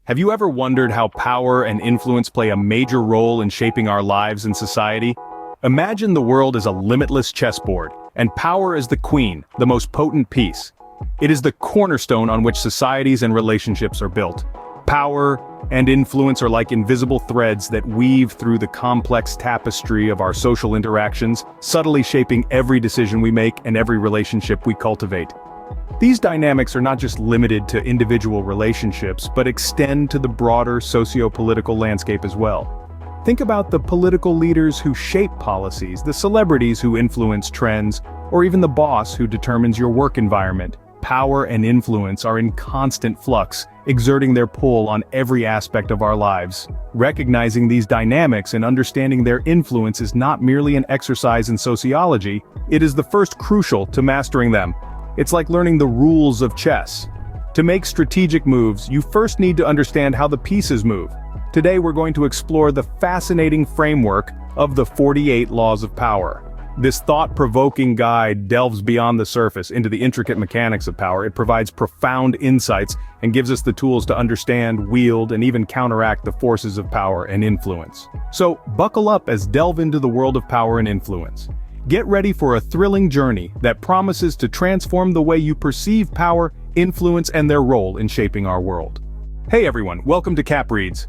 Have you ever wondered how power and influence play a major role in shaping our lives and society? Imagine the world as a limitless chessboard, and power as the queen, the most potent piece. It is the cornerstone on which societies and relationships are built. Power and influence are like invisible threads that weave through the complex tapestry of our social interactions, subtly shaping every decision we make and every relationship we cultivate. These dynamics are not just limited to individual relationships, but extend to the broader socio-political landscape as well. Think about the political leaders who shape policies, the celebrities who influence trends, or even the boss who determines your work environment. Power and influence are in constant flux, exerting their pull on every aspect of our lives. Recognizing these dynamics and understanding their influence is not merely an exercise in sociology, it is the first crucial to mastering them. It's like learning the rules of chess. To make strategic moves, you first need to understand how the pieces move. Today we're going to explore the fascinating framework of the 48 laws of power. This thought-provoking guide delves beyond the surface into the intricate mechanics of power. It provides profound insights and gives us the tools to understand, wield, and even counteract the forces of power and influence. So, buckle up as delve into the world of power and influence. Get ready for a thrilling journey that promises to transform the way you perceive power, influence, and their role in shaping our world. Hey everyone, welcome to Cap Reads.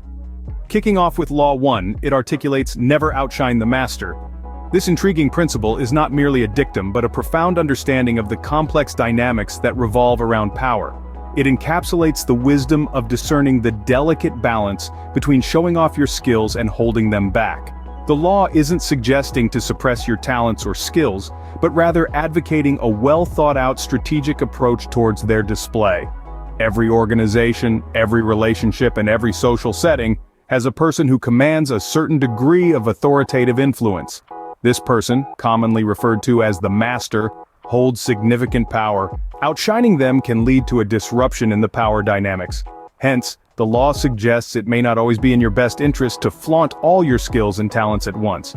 Kicking off with Law 1, it articulates never outshine the master. This intriguing principle is not merely a dictum but a profound understanding of the complex dynamics that revolve around power. It encapsulates the wisdom of discerning the delicate balance between showing off your skills and holding them back. The law isn't suggesting to suppress your talents or skills, but rather advocating a well-thought-out strategic approach towards their display. Every organization, every relationship, and every social setting has a person who commands a certain degree of authoritative influence. This person, commonly referred to as the master, holds significant power. Outshining them can lead to a disruption in the power dynamics. Hence, the law suggests it may not always be in your best interest to flaunt all your skills and talents at once.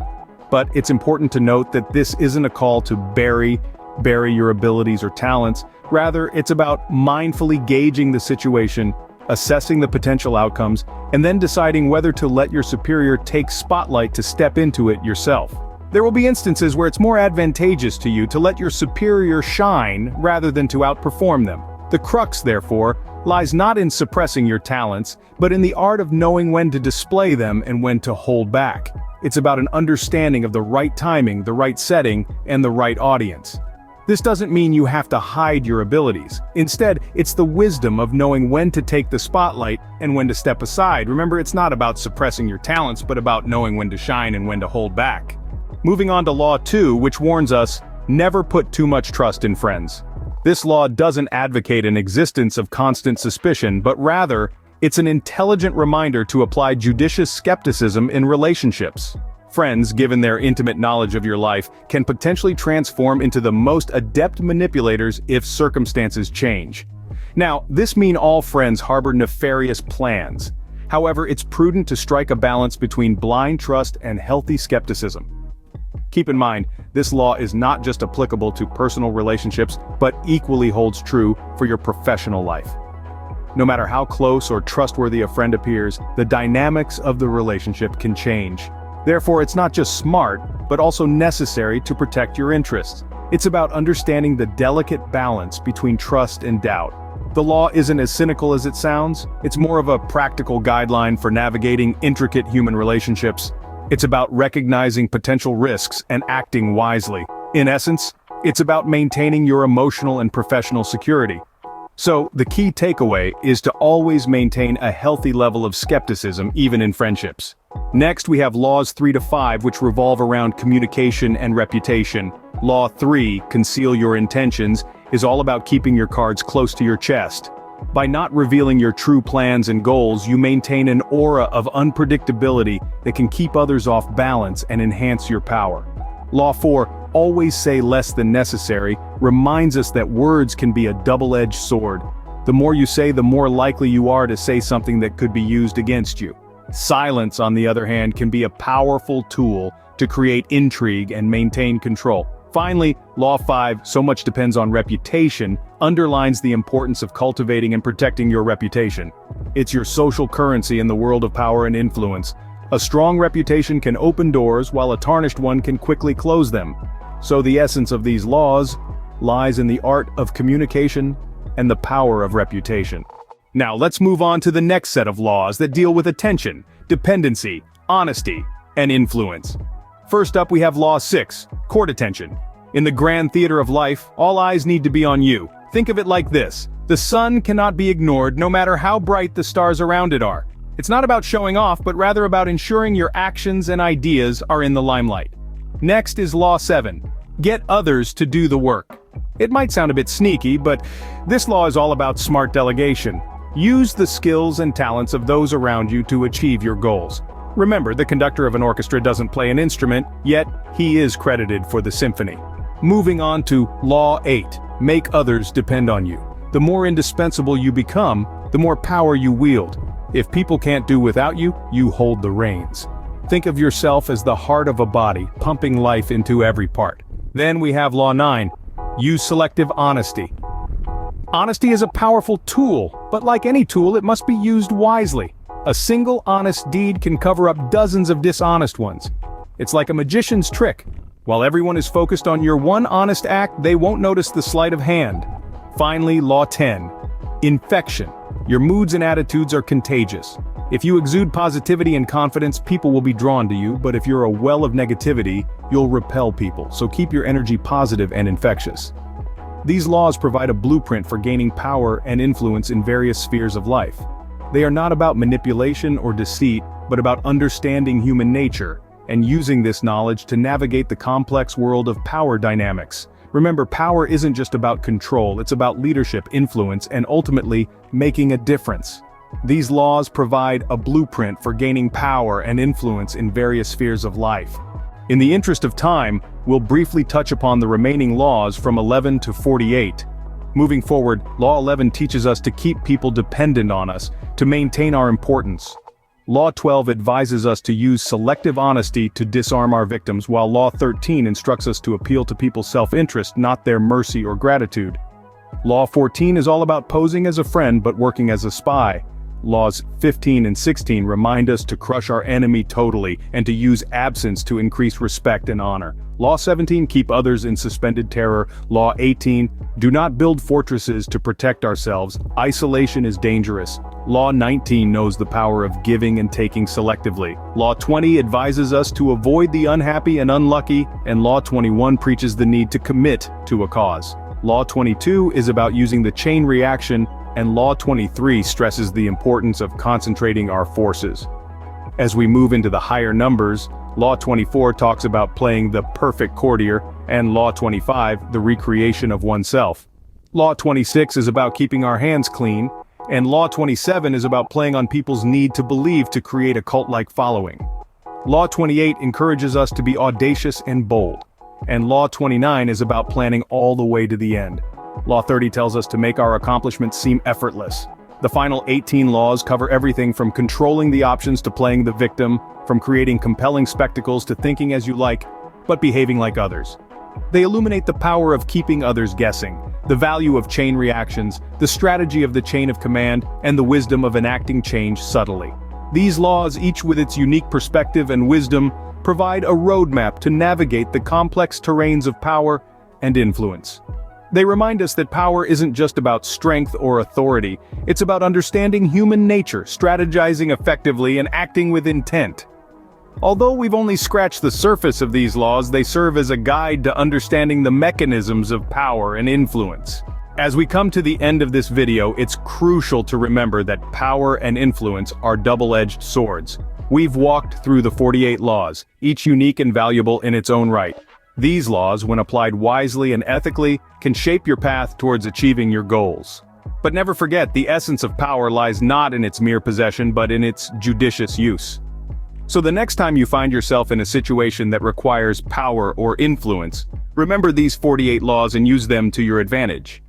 But it's important to note that this isn't a call to bury your abilities or talents. Rather, it's about mindfully gauging the situation, assessing the potential outcomes, and then deciding whether to let your superior take spotlight to step into it yourself. There will be instances where it's more advantageous to you to let your superior shine rather than to outperform them. The crux, therefore, lies not in suppressing your talents, but in the art of knowing when to display them and when to hold back. It's about an understanding of the right timing, the right setting, and the right audience. This doesn't mean you have to hide your abilities. Instead, it's the wisdom of knowing when to take the spotlight and when to step aside. Remember, it's not about suppressing your talents, but about knowing when to shine and when to hold back. Moving on to Law 2, which warns us, never put too much trust in friends. This law doesn't advocate an existence of constant suspicion, but rather, it's an intelligent reminder to apply judicious skepticism in relationships. Friends, given their intimate knowledge of your life, can potentially transform into the most adept manipulators if circumstances change. Now, this means all friends harbor nefarious plans. However, it's prudent to strike a balance between blind trust and healthy skepticism. Keep in mind, this law is not just applicable to personal relationships, but equally holds true for your professional life. No matter how close or trustworthy a friend appears, the dynamics of the relationship can change. Therefore, it's not just smart, but also necessary to protect your interests. It's about understanding the delicate balance between trust and doubt. The law isn't as cynical as it sounds. It's more of a practical guideline for navigating intricate human relationships. It's about recognizing potential risks and acting wisely. In essence, it's about maintaining your emotional and professional security. So, the key takeaway is to always maintain a healthy level of skepticism, even in friendships. Next, we have Laws 3 to 5, which revolve around communication and reputation. Law 3, conceal your intentions, is all about keeping your cards close to your chest. By not revealing your true plans and goals, you maintain an aura of unpredictability that can keep others off balance and enhance your power. Law 4, always say less than necessary, reminds us that words can be a double-edged sword. The more you say, the more likely you are to say something that could be used against you. Silence, on the other hand, can be a powerful tool to create intrigue and maintain control. Finally, Law 5, so much depends on reputation, underlines the importance of cultivating and protecting your reputation. It's your social currency in the world of power and influence. A strong reputation can open doors, while a tarnished one can quickly close them. So the essence of these laws lies in the art of communication and the power of reputation. Now let's move on to the next set of laws that deal with attention, dependency, honesty, and influence. First up, we have Law 6, court attention. In the grand theater of life, all eyes need to be on you. Think of it like this: the sun cannot be ignored no matter how bright the stars around it are. It's not about showing off, but rather about ensuring your actions and ideas are in the limelight. Next is Law 7, get others to do the work. It might sound a bit sneaky, but this law is all about smart delegation. Use the skills and talents of those around you to achieve your goals. Remember, the conductor of an orchestra doesn't play an instrument, yet he is credited for the symphony. Moving on to Law 8, make others depend on you. The more indispensable you become, the more power you wield. If people can't do without you, you hold the reins. Think of yourself as the heart of a body, pumping life into every part. Then we have Law 9, use selective honesty. Honesty is a powerful tool, but like any tool, it must be used wisely. A single honest deed can cover up dozens of dishonest ones. It's like a magician's trick. While everyone is focused on your one honest act, they won't notice the sleight of hand. Finally, Law 10, infection. Your moods and attitudes are contagious. If you exude positivity and confidence, people will be drawn to you, but if you're a well of negativity, you'll repel people, so keep your energy positive and infectious. These laws provide a blueprint for gaining power and influence in various spheres of life. They are not about manipulation or deceit, but about understanding human nature, and using this knowledge to navigate the complex world of power dynamics. Remember, power isn't just about control, it's about leadership, influence, and ultimately, making a difference. These laws provide a blueprint for gaining power and influence in various spheres of life. In the interest of time, we'll briefly touch upon the remaining laws from 11 to 48. Moving forward, Law 11 teaches us to keep people dependent on us, to maintain our importance. Law 12 advises us to use selective honesty to disarm our victims, while Law 13 instructs us to appeal to people's self-interest, not their mercy or gratitude. Law 14 is all about posing as a friend but working as a spy. Laws 15 and 16 remind us to crush our enemy totally and to use absence to increase respect and honor. Law 17, keep others in suspended terror. Law 18, do not build fortresses to protect ourselves. Isolation is dangerous. Law 19 knows the power of giving and taking selectively. Law 20 advises us to avoid the unhappy and unlucky, and Law 21 preaches the need to commit to a cause. Law 22 is about using the chain reaction, and Law 23 stresses the importance of concentrating our forces. As we move into the higher numbers, Law 24 talks about playing the perfect courtier, and Law 25, the recreation of oneself. Law 26 is about keeping our hands clean, and Law 27 is about playing on people's need to believe to create a cult-like following. Law 28 encourages us to be audacious and bold, and Law 29 is about planning all the way to the end. Law 30 tells us to make our accomplishments seem effortless. The final 18 laws cover everything from controlling the options to playing the victim, from creating compelling spectacles to thinking as you like, but behaving like others. They illuminate the power of keeping others guessing, the value of chain reactions, the strategy of the chain of command, and the wisdom of enacting change subtly. These laws, each with its unique perspective and wisdom, provide a roadmap to navigate the complex terrains of power and influence. They remind us that power isn't just about strength or authority, it's about understanding human nature, strategizing effectively, and acting with intent. Although we've only scratched the surface of these laws, they serve as a guide to understanding the mechanisms of power and influence. As we come to the end of this video, it's crucial to remember that power and influence are double-edged swords. We've walked through the 48 laws, each unique and valuable in its own right. These laws, when applied wisely and ethically, can shape your path towards achieving your goals. But never forget, the essence of power lies not in its mere possession but in its judicious use. So the next time you find yourself in a situation that requires power or influence, remember these 48 laws and use them to your advantage.